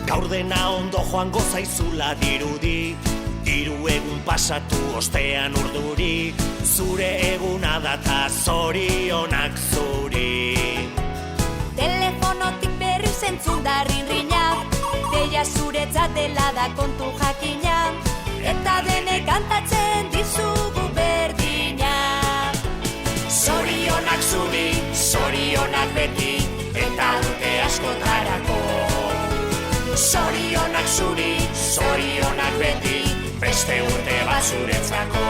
Gaur dena ondo joango zaizula dirudi, hiru egun pasatu ostean urduri, zure eguna data zorionak zuri. Telefonotik berri zentzun da rinrinak, deia zuretzat dela da kontu jakina, eta denek kantatzen dizugu berdina. Zorionak zuri, zorionak beti, eta urte askotarako. Zorionak zuri, zorionak beti, beste urte bat zuretzako.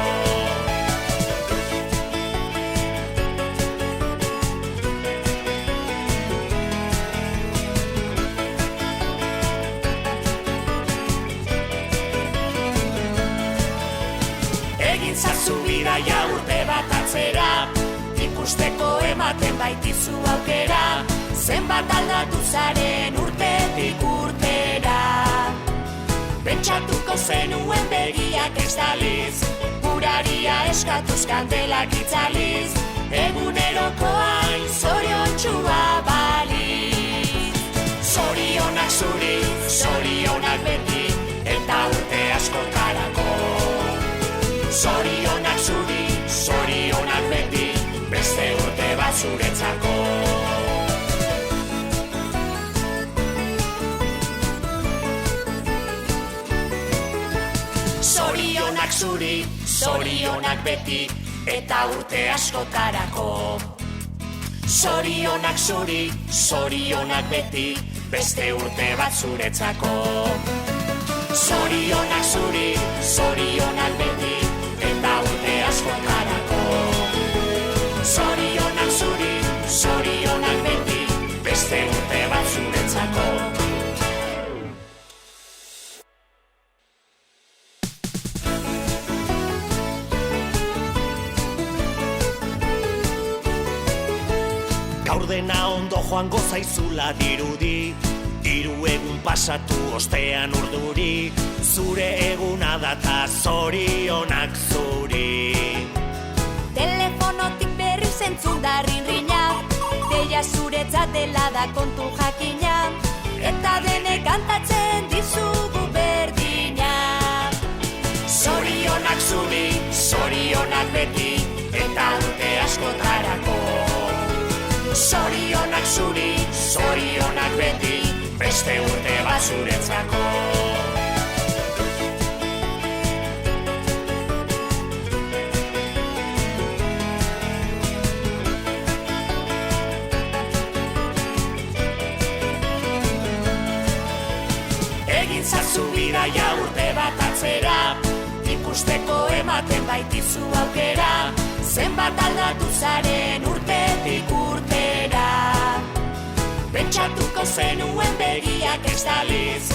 Egin zazu bidaia urte bat atzera, ikusteko ematen baitizu aukera, zenbat aldatu zaren urtetik urtera. Pentsatuko zenuen begiak ez daliz, uraria eskatuz kandelak itzaliz, eguneroko hain zoriontxua baliz. Zorionak zuri, zorionak beti, eta urte askotarako. Zorionak zuri, zorionak beti, beste urte bat zuretzako. Zorionak zuri, zorionak beti, eta urte askotarako. Zorionak zuri, zorionak beti, beste urte bat zuretzako. Zorionak zuri, zorionak beti, eta urte askotarako. Zorionak zuri, zorionak beti, beste urte bat zuretzako. Gaur dena ondo joango zaizula dirudi, hiru egun pasatu ostean urduri, zure eguna data zorionak zuri. Telefonotik berri zentzun da rinrinak, deia zuretzat dela da kontu jakina, eta denek kantatzen dizugu berdina. Zorionak zuri, zorionak beti, eta urte askotarako. Zorionak zuri, zorionak beti, beste urte bat zuretzako. Egin zazu bidaia urte bat atzera, ikusteko ematen baitizu aukera, zenbat aldatu zaren urtetik urtera. Pentsatuko zenuen begiak ez daliz,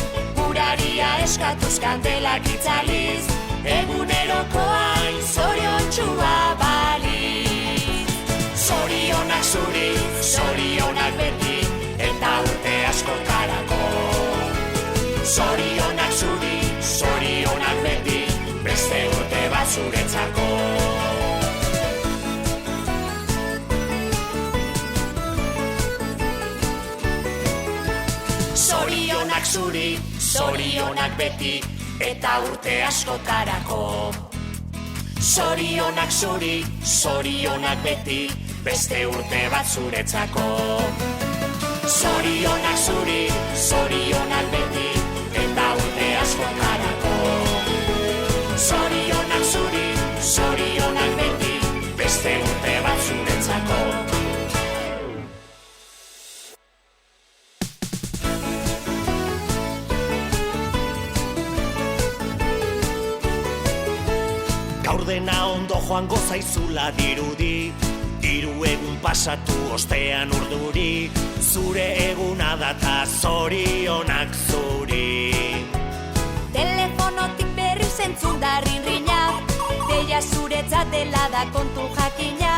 uraria eskatuz kandelak itzaliz, eguneroko hain zoriontxua baliz. Zorionak zuri, zorionak beti, eta urte askotarako. Zorionak zuri, zorionak beti, beste urte bat zuretzako. Zorionak zuri, zorionak beti, eta urte askotarako. Zorionak zuri, zorionak beti, beste urte bat zuretzako. Zorionak zuri, zorionak beti, eta urte askotarako. Zorionak zuri, zorionak beti, beste urte bat zuretzako. Gaur dena ondo joango zaizula dirudi, hiru egun pasatu ostean urduri, zure eguna data zorionak zuri. Telefonotik berri zentzun da rinrinak, deia zuretzat dela da kontu jakina,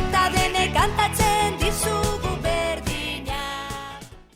eta denek kantatzen